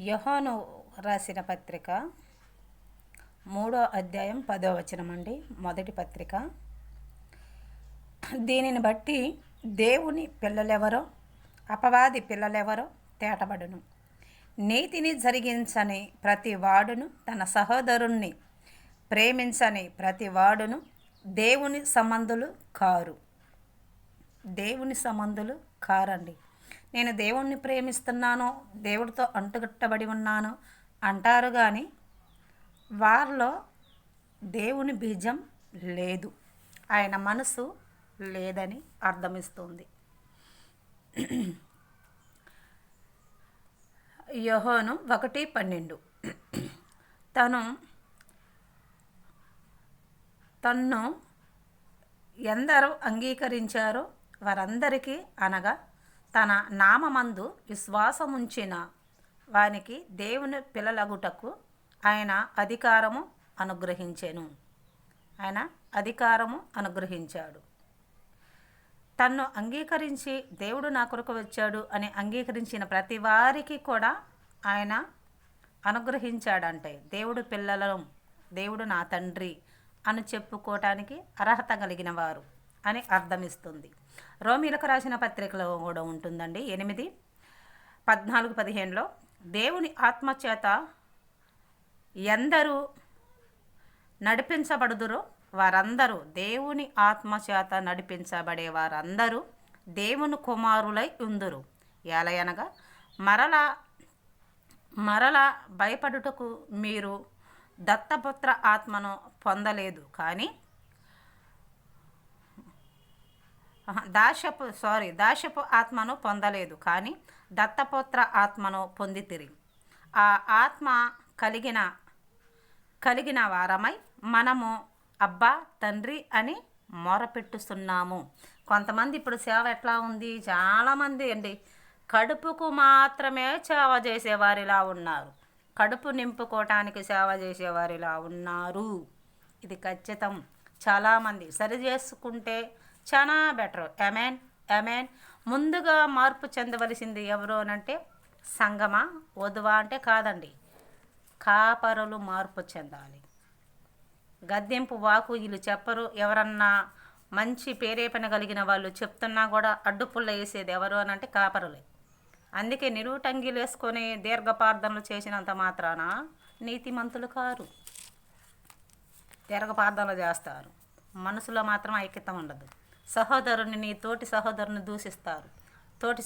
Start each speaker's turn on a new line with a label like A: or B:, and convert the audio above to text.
A: యోహాను రాసిన పత్రిక 3వ అధ్యాయం 10వ వచనం అండి. మొదటి పత్రిక. దీనిని బట్టి దేవుని పిల్లలెవరో అపవాది పిల్లలెవరో తేటబడును. నీతిని జరిగించని ప్రతి వాడును తన సహోదరుణ్ణి ప్రేమించని ప్రతి వాడును దేవుని సంబంధులు కారు. దేవుని సంబంధులు కారండి. నేను దేవుణ్ణి ప్రేమిస్తున్నాను, దేవుడితో అంటుకట్టబడి ఉన్నాను అంటారు, కానీ వారిలో దేవుని బీజం లేదు, ఆయన మనసు లేదని అర్థమిస్తుంది. యోహాను 1:12 తన్ను ఎందరూ అంగీకరించారో వారందరికీ, అనగా తన నామమందు విశ్వాసముంచిన వానికి దేవుని పిల్లలగుటకు ఆయన అధికారము అనుగ్రహించాడు. తన్ను అంగీకరించి దేవుడు నా కొరకు వచ్చాడు అని అంగీకరించిన ప్రతి వారికి కూడా ఆయన అనుగ్రహించాడంటే దేవుడు పిల్లలను, దేవుడు నా తండ్రి అని చెప్పుకోవటానికి అర్హత కలిగిన వారు అని అర్థమిస్తుంది. రోమీలకు రాసిన పత్రికలో కూడా ఉంటుందండి. 8:14-15 దేవుని ఆత్మచేత ఎందరూ నడిపించబడుదురో వారందరూ, దేవుని ఆత్మచేత నడిపించబడే వారందరూ దేవుని కుమారులై ఉందురు. ఎలయనగా మరలా భయపడుటకు మీరు దత్తపుత్ర ఆత్మను పొందలేదు, కానీ దాశపు ఆత్మను పొందలేదు, కానీ దత్తపుత్ర ఆత్మను పొందితిరి. ఆ ఆత్మ కలిగిన వారమై మనము అబ్బా తండ్రి అని మొరపెట్టుస్తున్నాము. కొంతమంది ఇప్పుడు సేవ ఎట్లా ఉంది, చాలామంది అండి కడుపుకు మాత్రమే సేవ చేసేవారిలా ఉన్నారు, కడుపు నింపుకోవటానికి సేవ చేసేవారిలా ఉన్నారు. ఇది ఖచ్చితం. చాలామంది సరి చేసుకుంటే చాలా బెటర్. అమెన్. ముందుగా మార్పు చెందవలసింది ఎవరు అనంటే సంగమా, వధువా అంటే కాదండి, కాపరులు మార్పు చెందాలి. గద్దెంపు వాకు వీళ్ళు చెప్పరు. ఎవరన్నా మంచి పేరేపన కలిగిన వాళ్ళు చెప్తున్నా కూడా అడ్డుపుల్ల వేసేది ఎవరు అనంటే కాపరులే. అందుకే నిరుటంగిలు వేసుకొని దీర్ఘపార్థనలు చేసినంత మాత్రాన నీతిమంతులు కారు. దీర్ఘపార్థనలు చేస్తారు, మనసులో మాత్రం ఐక్యత ఉండదు. సహోదరుని, నీ తోటి సహోదరుని దూషిస్తారు. తోటి